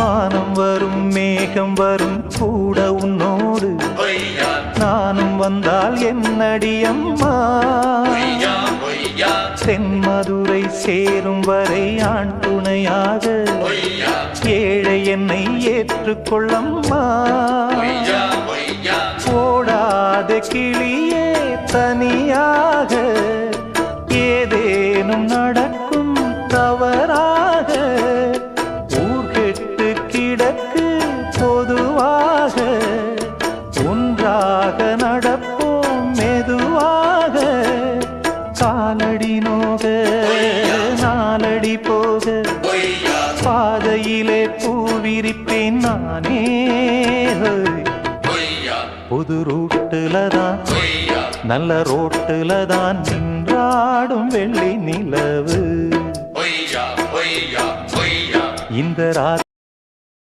வானம் வரும் மேகம் வரும் கூட உன்னோடு நானும் வந்தால் என்னடி அம்மா தென்மதுரை சேரும் வரை ஆண் துணையாக ஏழை என்னை ஏற்றுக்கொள்ளம்மா போடாத கிளியே தனியாக ஏதேனும் நடக்கும் தவறாக ஊர்கெட்டு கிடக்கு பொதுவாக ஒன்றாக நடப்போம் மெதுவாக காலடி நோக நாலடி போக பாதையிலே பூவிரிப்பேன் நானே புது ரூட்டுல தான் நல்ல ரோட்டுல தான் நின்றாடும் வெள்ளி நிலவு இந்த